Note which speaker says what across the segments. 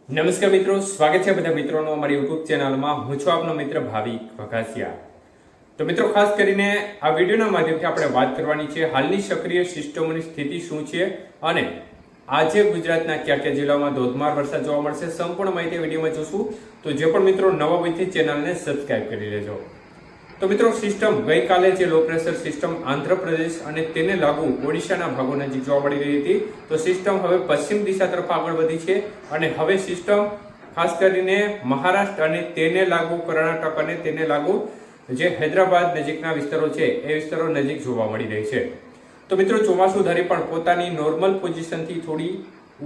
Speaker 1: નમસ્કાર મિત્રો, સ્વાગત છે બધા મિત્રોનો અમારી યુટ્યુબ ચેનલમાં. હું છું આપનો મિત્ર ભાવિક વઘાસિયા. તો મિત્રો, ખાસ કરીને આ વિડીયોના માધ્યમથી આપણે વાત કરવાની છે હાલની સક્રિય સિસ્ટમોની સ્થિતિ શું છે અને આજે ગુજરાતના કયા કયા જિલ્લાઓમાં ધોધમાર વરસાદ જોવા મળશે. સંપૂર્ણ માહિતી વિડીયોમાં જોશું. તો જે પણ મિત્રો નવા હોય તે ચેનલને સબસ્ક્રાઇબ કરી લેજો. તો મિત્રો, સિસ્ટમ ગઈકાલે જે લો પ્રેશર સિસ્ટમ આંધ્રપ્રદેશ અને તેને લાગુ ઓડિશાના ભાગો નજીક જોવા મળી રહી હતી, તો સિસ્ટમ હવે પશ્ચિમ દિશા તરફ આગળ વધી છે અને હવે સિસ્ટમ ખાસ કરીને મહારાષ્ટ્ર અને તેને લાગુ કર્ણાટક અને તેને લાગુ જે હૈદરાબાદ નજીકના વિસ્તારો છે એ વિસ્તારો નજીક જોવા મળી રહી છે. તો મિત્રો, ચોમાસુ ધારી પણ પોતાની નોર્મલ પોઝિશનથી થોડી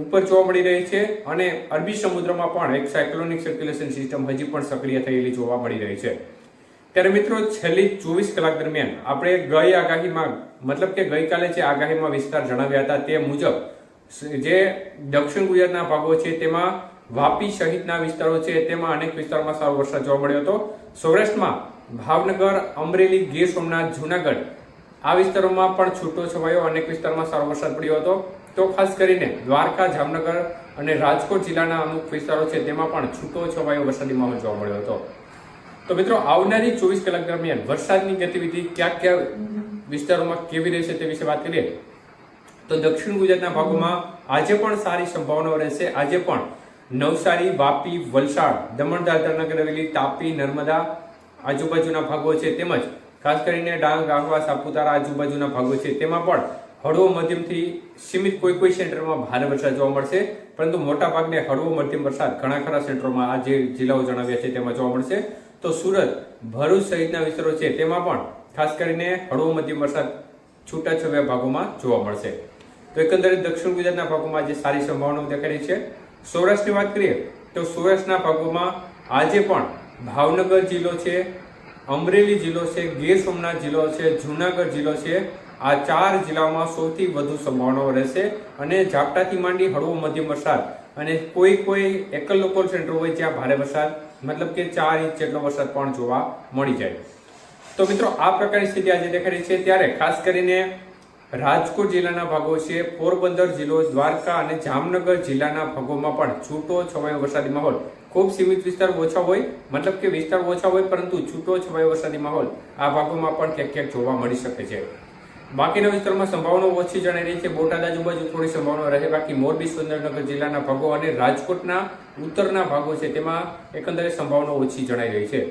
Speaker 1: ઉપર જોવા મળી રહી છે અને અરબી સમુદ્રમાં પણ એક સાયક્લોનિક સર્ક્યુલેશન સિસ્ટમ હજી પણ સક્રિય થયેલી જોવા મળી રહી છે. ત્યારે મિત્રો, છેલ્લી 24 કલાક દરમિયાન આપણે ગઈ આગાહીમાં મતલબ કે ગઈકાલે જે આગાહીમાં વિસ્તાર જણાવ્યા હતા તે મુજબ જે દક્ષિણ ગુજરાતના ભાગો છે તેમાં વાપી સહિતના વિસ્તારો છે તેમાં અનેક વિસ્તારોમાં સારો વરસાદ જોવા મળ્યો હતો. સૌરાષ્ટ્રમાં ભાવનગર, અમરેલી, ગીર સોમનાથ, જુનાગઢ આ વિસ્તારોમાં પણ છૂટો છવાયો અનેક વિસ્તારમાં સારો વરસાદ પડ્યો હતો. તો ખાસ કરીને દ્વારકા, જામનગર અને રાજકોટ જિલ્લાના અમુક વિસ્તારો છે તેમાં પણ છૂટો છવાયો વરસાદી માહોલ જોવા મળ્યો હતો. તો મિત્રો, આવનારી 24 કલાક દરમિયાન વરસાદની ગતિવિધિ કયા કયા વિસ્તારોમાં કેવી રહેશે તે વિશે વાત કરીએ તો દક્ષિણ ગુજરાતના ભાગોમાં આજે પણ સારી સંભાવનાઓ રહેશે. આજે પણ નવસારી, વાપી, વલસાડ, દમણ, દાદરા નગર હવેલી, તાપી, નર્મદા આજુબાજુના ભાગો છે તેમજ ખાસ કરીને ડાંગ, આહવા, સાપુતારા આજુબાજુના ભાગો છે તેમાં પણ હળવો મધ્યમથી સીમિત કોઈ સેન્ટરમાં ભારે વરસાદ જોવા મળશે, પરંતુ મોટા ભાગને હળવો મધ્યમ વરસાદ ઘણા ખરા સેન્ટરોમાં આ જે જિલ્લાઓ જણાવ્યા છે તેમાં જોવા મળશે. તો સુરત, ભરૂચ સહિતના વિસ્તારો છે તેમાં પણ ખાસ કરીને હળવો મધ્યમ વરસાદ છૂટાછવાયા ભાગોમાં જોવા મળશે. તો એકંદરે દક્ષિણ ગુજરાતના ભાગોમાં આજે સારી સંભાવનાઓ દેખાઈ રહી છે. સૌરાષ્ટ્રની વાત કરીએ તો સૌરાષ્ટ્રના ભાગોમાં આજે પણ ભાવનગર જિલ્લો છે, અમરેલી જિલ્લો છે, ગીર સોમનાથ જિલ્લો છે, જુનાગઢ જિલ્લો છે, આ 4 જિલ્લાઓમાં સૌથી વધુ સંભાવનાઓ રહેશે અને ઝાપટાથી માંડી હળવો મધ્યમ વરસાદ અને કોઈ એકલ લોકલ સેન્ટર હોય જ્યાં ભારે વરસાદ મતલબ કે 4 ઇંચ જેટલો વરસાદ પણ જોવા મળી જાય. તો મિત્રો, આ પ્રકારની સ્થિતિ આજે દેખાઈ રહી છે. ત્યારે ખાસ કરીને રાજકોટ જિલ્લાના ભાગો છે, પોરબંદર જિલ્લો, દ્વારકા અને જામનગર જિલ્લાના ભાગોમાં પણ છૂટો છવાયો વરસાદી માહોલ, ખૂબ સીમિત વિસ્તાર ઓછા હોય મતલબ કે વિસ્તાર ઓછા હોય પરંતુ છૂટો છવાયો વરસાદી માહોલ આ ભાગોમાં પણ ક્યાંક ક્યાંક જોવા મળી શકે છે. બાકીના વિસ્તારોમાં સંભાવનાઓ ઓછી જણાઈ રહી છે. બોટાદ આજુબાજુ થોડી સંભાવના રહે, બાકી મોરબી, સુરેન્દ્રનગર જિલ્લાના ભાગો અને રાજકોટના ઉત્તરના ભાગો છે તેમાં એકંદરે સંભાવનાઓ ઓછી જણાઈ રહી છે.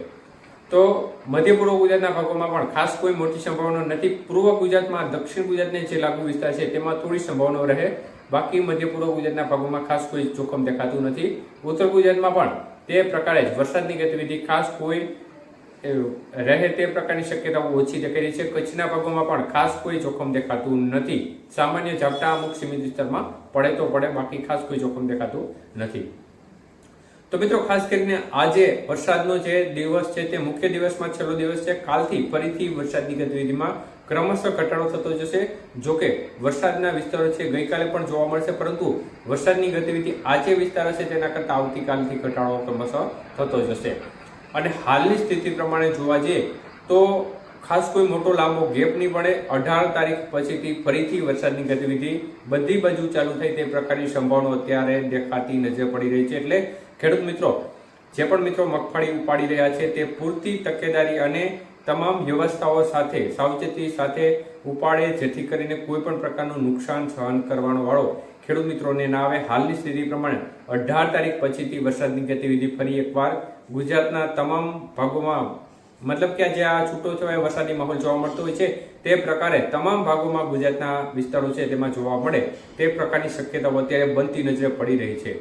Speaker 1: તો મધ્ય પૂર્વ ગુજરાતના ભાગોમાં પણ ખાસ કોઈ મોટી સંભાવના નથી. પૂર્વ ગુજરાતમાં દક્ષિણ ગુજરાતને જે લાગુ વિસ્તાર છે તેમાં થોડી સંભાવનાઓ રહે, બાકી મધ્ય પૂર્વ ગુજરાતના ભાગોમાં ખાસ કોઈ જોખમ દેખાતું નથી. ઉત્તર ગુજરાતમાં પણ તે પ્રકારે જ વરસાદની ગતિવિધિ ખાસ કોઈ રહે તે પ્રકારની શક્યતાઓ ઓછી દેખાઈ રહી છે. કચ્છના ભાગોમાં પણ ખાસ કોઈ જોખમ દેખાતું નથી. સામાન્ય ઝાપટા અમુક સીમિત વિસ્તારમાં પડે તો પડે, બાકી ખાસ કોઈ જોખમ દેખાતું નથી. તો મિત્રો, ખાસ કરીને આજે વરસાદનો જે દિવસ છે તે મુખ્ય દિવસમાં છેલ્લો દિવસ છે. કાલથી ફરીથી વરસાદની ગતિવિધિમાં ક્રમશઃ ઘટાડો થતો જશે. જોકે વરસાદના વિસ્તારો છે ગઈકાલે પણ જોવા મળશે, પરંતુ વરસાદની ગતિવિધિ આજે વિસ્તાર હશે તેના કરતાં આવતીકાલથી ઘટાડો ક્રમશઃ થતો જશે. અને હાલની સ્થિતિ પ્રમાણે જોવા જઈએ તો ખાસ કોઈ મોટો લાંબો ગેપ નહીં પડે. 18 તારીખ પછીથી ફરીથી વરસાદની ગતિવિધિ બધી બાજુ ચાલુ થાય તે પ્રકારની સંભાવનાઓ અત્યારે દેખાતી નજર પડી રહી છે. એટલે ખેડૂત મિત્રો, જે પણ મિત્રો મગફળી ઉપાડી રહ્યા છે તે પૂરતી તકેદારી અને તમામ વ્યવસ્થાઓ સાથે સાવચેતી સાથે ઉપાડે, જેથી કરીને કોઈ પણ પ્રકારનું નુકસાન સહન કરવાનો વાળો ખેડૂત મિત્રોને ના આવે. હાલની સ્થિતિ પ્રમાણે 18 તારીખ પછીથી વરસાદની ગતિવિધિ ફરી એકવાર ગુજરાતના તમામ ભાગોમાં મતલબ કે જે આ છૂટો છવાયો વરસાદી માહોલ જોવા મળતો હોય છે તે પ્રકારે તમામ ભાગોમાં ગુજરાતના વિસ્તારો છે તેમાં જોવા મળે તે પ્રકારની શક્યતાઓ અત્યારે બનતી નજરે પડી રહી છે.